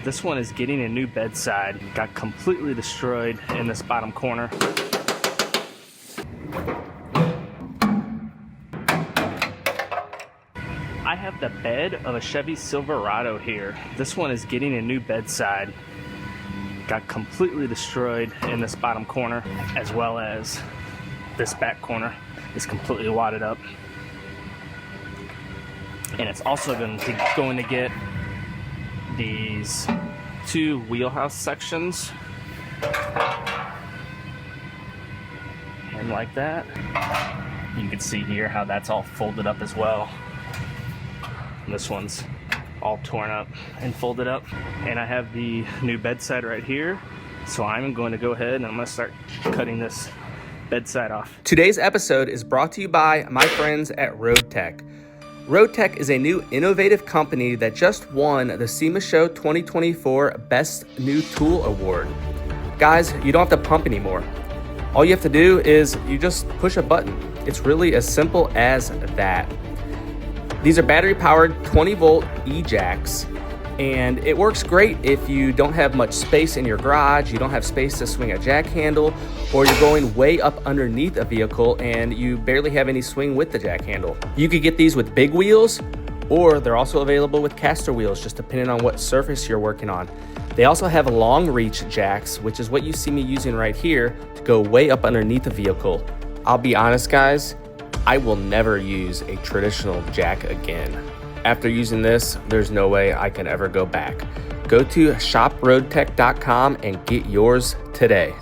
This one is getting a new bedside. Got completely destroyed in this bottom corner. I have the bed of a Chevy Silverado here. This one is getting a new bedside. Got completely destroyed in this bottom corner, as well as this back corner is completely wadded up. And it's also going to get these two wheelhouse sections. And like that. You can see here how that's all folded up as well. And this one's all torn up and folded up. And I have the new bedside right here. So I'm going to go ahead and I'm going to start cutting this bedside off. Today's episode is brought to you by my friends at Road Tech. Road Tech is a new innovative company that just won the SEMA Show 2024 Best New Tool Award. Guys, you don't have to pump anymore. All you have to do is you just push a button. It's really as simple as that. These are battery powered 20 volt e-jacks, and it works great if you don't have much space in your garage, you don't have space to swing a jack handle, or you're going way up underneath a vehicle and you barely have any swing with the jack handle. You could get these with big wheels, or they're also available with caster wheels, just depending on what surface you're working on. They also have long reach jacks, which is what you see me using right here to go way up underneath a vehicle. I'll be honest, guys, I will never use a traditional jack again. After using this, there's no way I can ever go back. Go to shoproadtech.com and get yours today.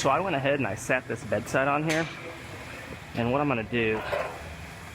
So I went ahead and I sat this bedside on here, and what I'm gonna do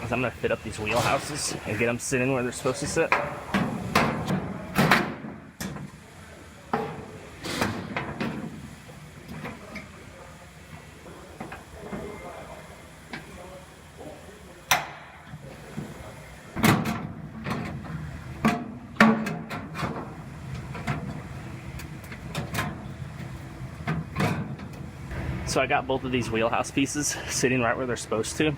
is I'm gonna fit up these wheelhouses and get them sitting where they're supposed to sit. So I got both of these wheelhouse pieces sitting right where they're supposed to.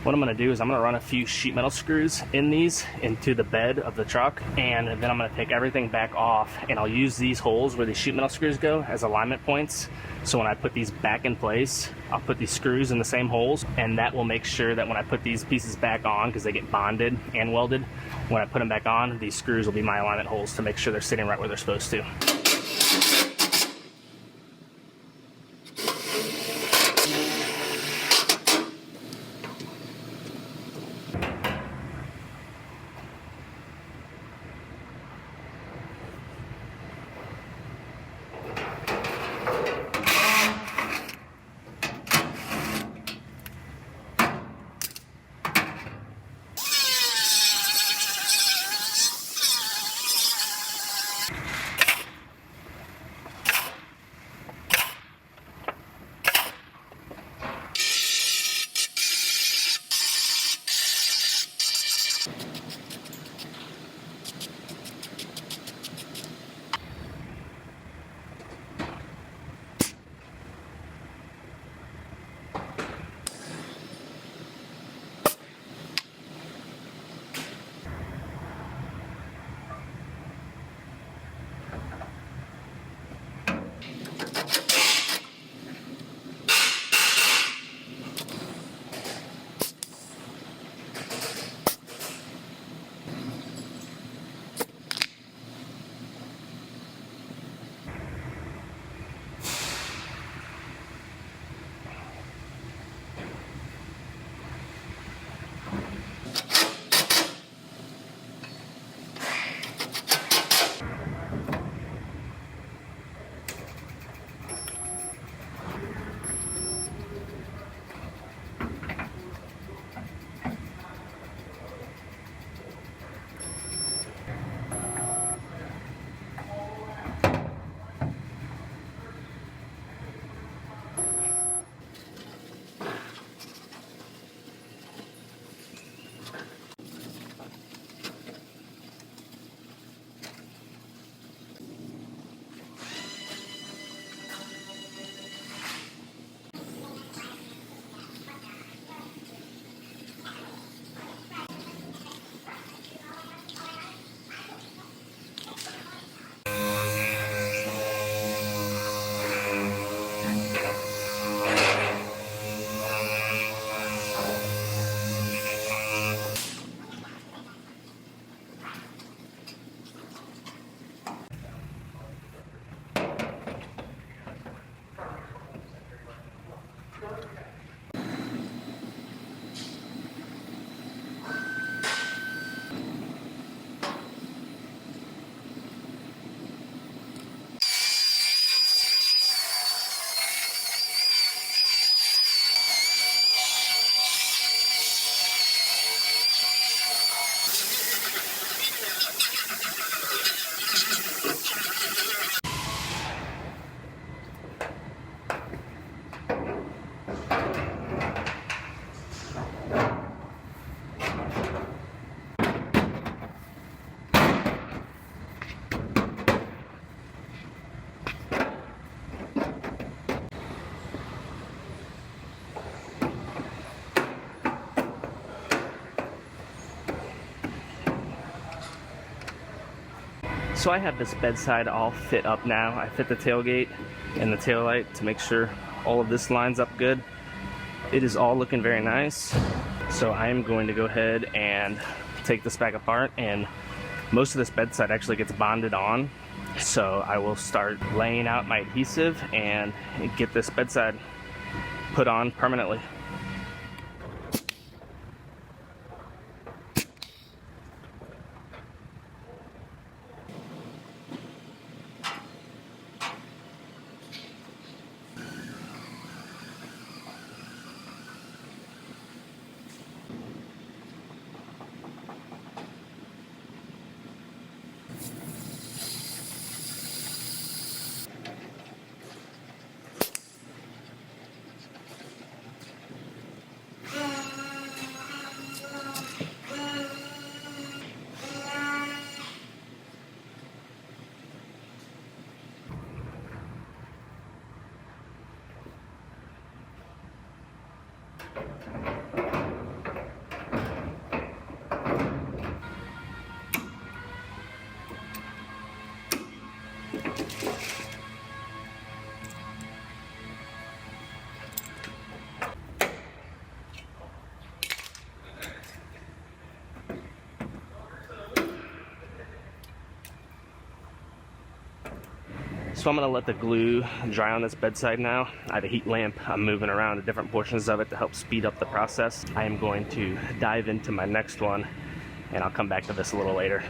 What I'm gonna do is I'm gonna run a few sheet metal screws in these into the bed of the truck, and then I'm gonna take everything back off, and I'll use these holes where these sheet metal screws go as alignment points. So when I put these back in place, I'll put these screws in the same holes, and that will make sure that when I put these pieces back on, because they get bonded and welded, when I put them back on, these screws will be my alignment holes to make sure they're sitting right where they're supposed to. So I have this bedside all fit up now. I fit the tailgate and the taillight to make sure all of this lines up good. It is all looking very nice. So I am going to go ahead and take this back apart, and most of this bedside actually gets bonded on. So I will start laying out my adhesive and get this bedside put on permanently. So I'm gonna let the glue dry on this bedside now. I have a heat lamp. I'm moving around to different portions of it to help speed up the process. I am going to dive into my next one, and I'll come back to this a little later.